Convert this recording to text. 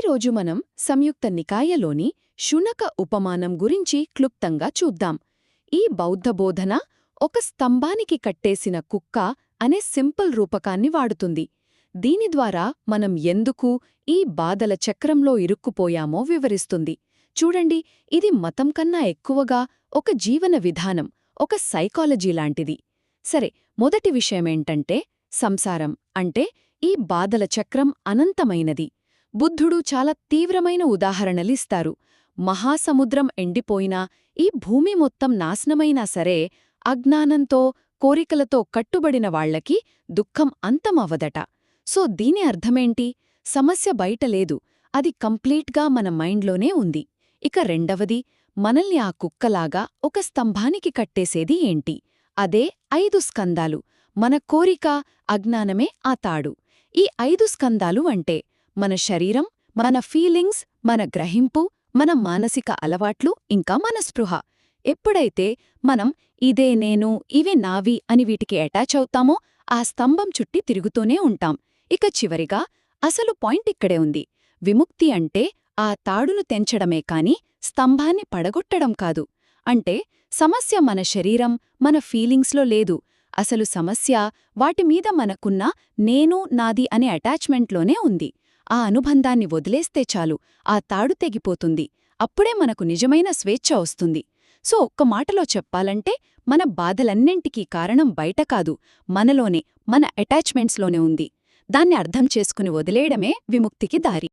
ఈరోజు మనం సంయుక్త నికాయలోని శునక ఉపమానం గురించి క్లుప్తంగా చూద్దాం. ఈ బౌద్ధ బోధన ఒక స్తంభానికి కట్టేసిన కుక్క అనే సింపుల్ రూపకాన్ని వాడుతుంది. దీని ద్వారా మనం ఎందుకు ఈ బాధల చక్రంలో ఇరుక్కుపోయామో వివరిస్తుంది. చూడండి, ఇది మతం కన్నా ఎక్కువగా ఒక జీవన విధానం, ఒక సైకాలజీ లాంటిది. సరే, మొదటి విషయమేంటంటే సంసారం అంటే ఈ బాధల చక్రం అనంతమైనది. బుద్ధుడు చాలా తీవ్రమైన ఉదాహరణలిస్తారు. మహాసముద్రం ఎండిపోయినా, ఈ భూమి మొత్తం నాశనమైనా సరే, అజ్ఞానంతో, కోరికలతో కట్టుబడిన వాళ్లకి దుఃఖం అంతమవదట. సో దీని అర్థమేంటి? సమస్య బయటలేదు, అది కంప్లీట్గా మన మైండ్లోనే ఉంది. ఇక రెండవది, మనల్ని ఆ కుక్కలాగా ఒక స్తంభానికి కట్టేసేది ఏంటి? అదే 5 స్కందాలు. మన కోరిక, అజ్ఞానమే ఆ తాడు. ఈ 5 స్కందాలు అంటే మన శరీరం, మన ఫీలింగ్స్, మన గ్రహింపు, మన మానసిక అలవాట్లు, ఇంకా మన స్పృహ. ఎప్పుడైతే మనం ఇదే నేను, ఇవే నావి అని వీటికి అటాచ్ అవుతామో ఆ స్తంభం చుట్టి తిరుగుతూనే ఉంటాం. ఇక చివరిగా అసలు పాయింట్ ఇక్కడే ఉంది. విముక్తి అంటే ఆ తాడును తెంచడమే కాని స్తంభాన్ని పడగొట్టడం కాదు. అంటే సమస్య మన శరీరం, మన ఫీలింగ్స్లో లేదు. అసలు సమస్య వాటిమీద మనకున్న నేను, నాది అనే అటాచ్మెంట్లోనే ఉంది. ఆ అనుబంధాన్ని వదిలేస్తే చాలు, ఆ తాడు తెగిపోతుంది. అప్పుడే మనకు నిజమైన స్వేచ్ఛ వస్తుంది. సో ఒక్క మాటలో చెప్పాలంటే, మన బాధలన్నింటికీ కారణం బయట కాదు, మనలోనే, మన అటాచ్మెంట్స్లోనే ఉంది. దాన్ని అర్థం చేసుకుని వదిలేయడమే విముక్తికి దారి.